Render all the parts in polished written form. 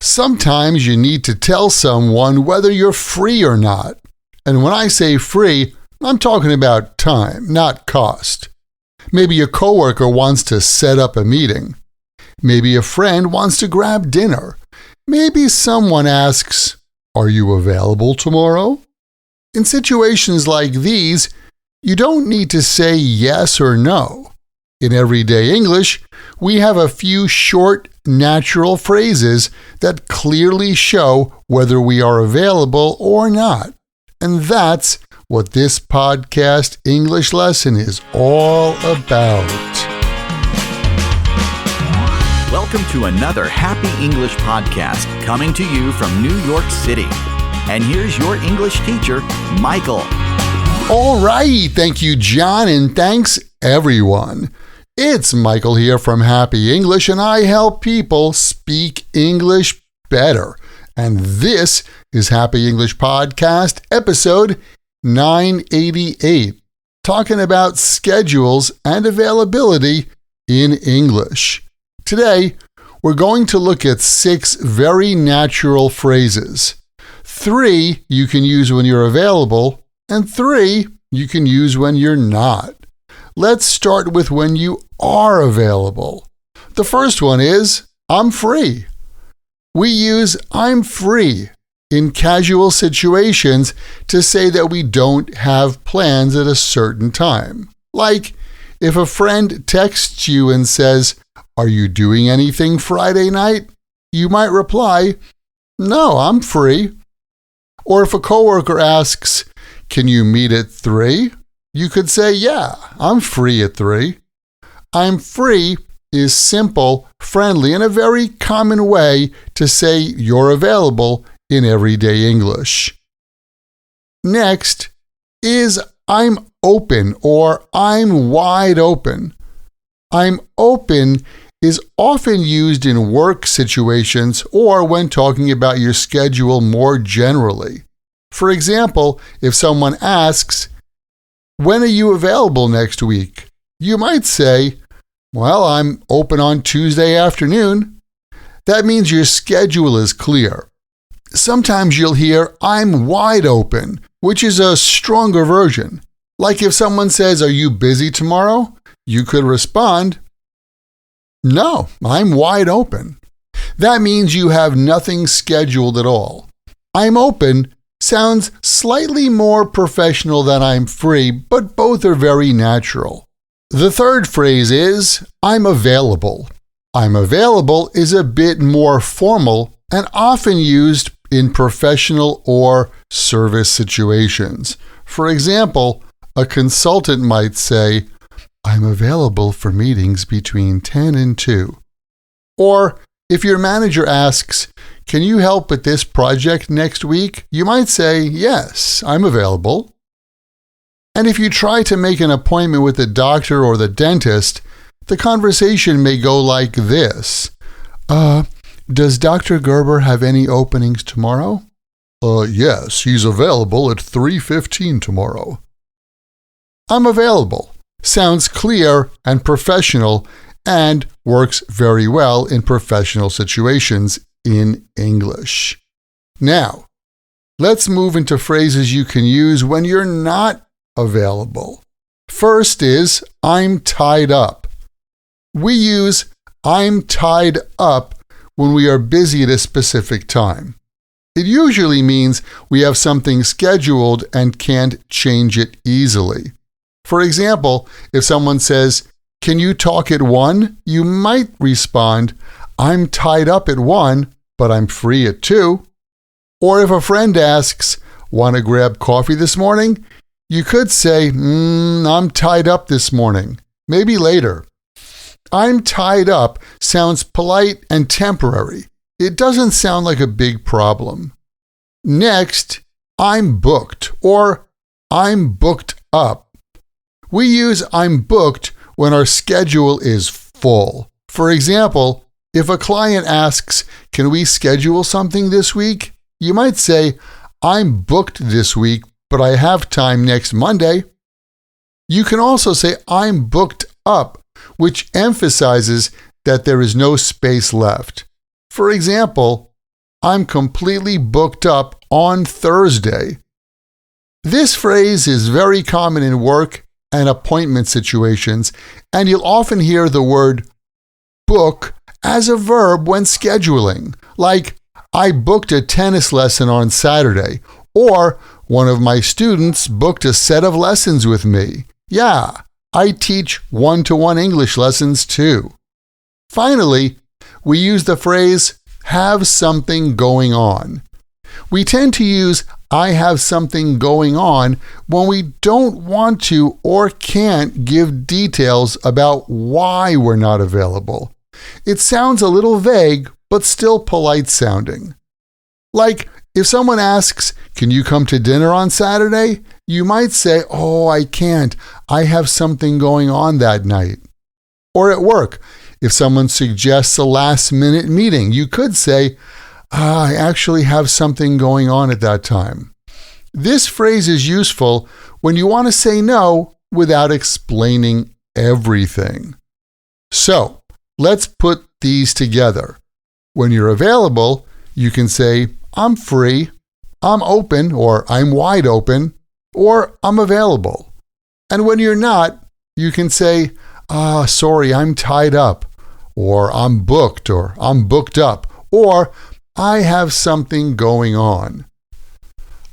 Sometimes you need to tell someone whether you're free or not. And when I say free, I'm talking about time, not cost. Maybe a coworker wants to set up a meeting. Maybe a friend wants to grab dinner. Maybe someone asks, "Are you available tomorrow?" In situations like these, you don't need to say yes or no. In everyday English, we have a few short, natural phrases that clearly show whether we are available or not. And that's what this podcast English lesson is all about. Welcome to another Happy English podcast coming to you from New York City. And here's your English teacher, Michael. All right, thank you, John, and thanks, everyone. It's Michael here from Happy English, and I help people speak English better. And this is Happy English Podcast, episode 988, talking about schedules and availability in English. Today, we're going to look at 6 very natural phrases. 3 you can use when you're available, and 3 you can use when you're not. Let's start with when you are available. The first one is, I'm free. We use I'm free in casual situations to say that we don't have plans at a certain time. Like if a friend texts you and says, "Are you doing anything Friday night?" You might reply, "No, I'm free." Or if a coworker asks, "Can you meet at 3?" You could say, "Yeah, I'm free at 3. I'm free is simple, friendly, and a very common way to say you're available in everyday English. Next is I'm open or I'm wide open. I'm open is often used in work situations or when talking about your schedule more generally. For example, if someone asks, "When are you available next week?" You might say, "Well, I'm open on Tuesday afternoon." That means your schedule is clear. Sometimes you'll hear, "I'm wide open," which is a stronger version. Like if someone says, "Are you busy tomorrow?" You could respond, "No, I'm wide open." That means you have nothing scheduled at all. I'm open sounds slightly more professional than I'm free, but both are very natural. The third phrase is, I'm available. I'm available is a bit more formal and often used in professional or service situations. For example, a consultant might say, "I'm available for meetings between 10 and 2. Or if your manager asks, "Can you help with this project next week?" You might say, "Yes, I'm available." And if you try to make an appointment with the doctor or the dentist, the conversation may go like this. Does Dr. Gerber have any openings tomorrow?" Yes, he's available at 3:15 tomorrow. I'm available sounds clear and professional and works very well in professional situations in English. Now, let's move into phrases you can use when you're not available. First is, I'm tied up. We use I'm tied up when we are busy at a specific time. It usually means we have something scheduled and can't change it easily. For example, if someone says, "Can you talk at 1?" You might respond, "I'm tied up at 1, but I'm free at 2. Or if a friend asks, "Want to grab coffee this morning?" You could say, "I'm tied up this morning. Maybe later." I'm tied up sounds polite and temporary. It doesn't sound like a big problem. Next, I'm booked or I'm booked up. We use I'm booked when our schedule is full. For example, if a client asks, "Can we schedule something this week?" You might say, "I'm booked this week, but I have time next Monday." You can also say, "I'm booked up," which emphasizes that there is no space left. For example, I'm completely booked up on Thursday. This phrase is very common in work and appointment situations, and you'll often hear the word book as a verb when scheduling, like, I booked a tennis lesson on Saturday, or one of my students booked a set of lessons with me. Yeah, I teach one-to-one English lessons too. Finally, we use the phrase have something going on. We tend to use I have something going on when we don't want to or can't give details about why we're not available. It sounds a little vague, but still polite sounding. Like, if someone asks, can you come to dinner on Saturday? You might say, oh, I can't. I have something going on that night. Or at work, if someone suggests a last-minute meeting, you could say, I actually have something going on at that time. This phrase is useful when you want to say no without explaining everything. So, let's put these together. When you're available, you can say, I'm free, I'm open, or I'm wide open, or I'm available. And when you're not, you can say, sorry, I'm tied up, or I'm booked, or I'm booked up, or I have something going on.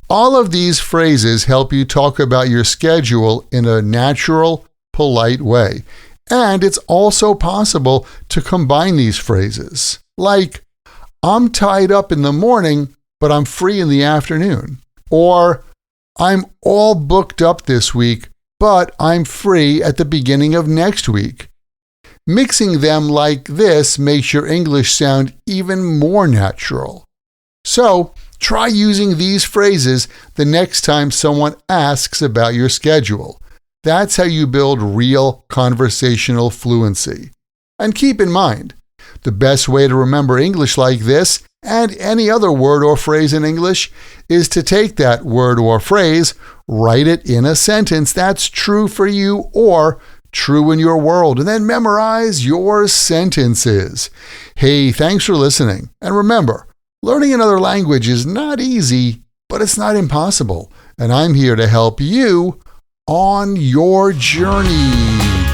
All of these phrases help you talk about your schedule in a natural, polite way. And it's also possible to combine these phrases, like, I'm tied up in the morning, but I'm free in the afternoon. Or, I'm all booked up this week, but I'm free at the beginning of next week. Mixing them like this makes your English sound even more natural. So, try using these phrases the next time someone asks about your schedule. That's how you build real conversational fluency. And keep in mind, the best way to remember English like this and any other word or phrase in English is to take that word or phrase, write it in a sentence that's true for you or true in your world, and then memorize your sentences. Hey, thanks for listening. And remember, learning another language is not easy, but it's not impossible. And I'm here to help you on your journey.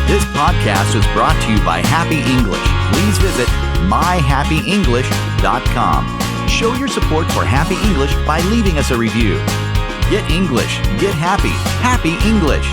This podcast was brought to you by Happy English. Please visit myhappyenglish.com. Show your support for Happy English by leaving us a review. Get English, get happy, Happy English.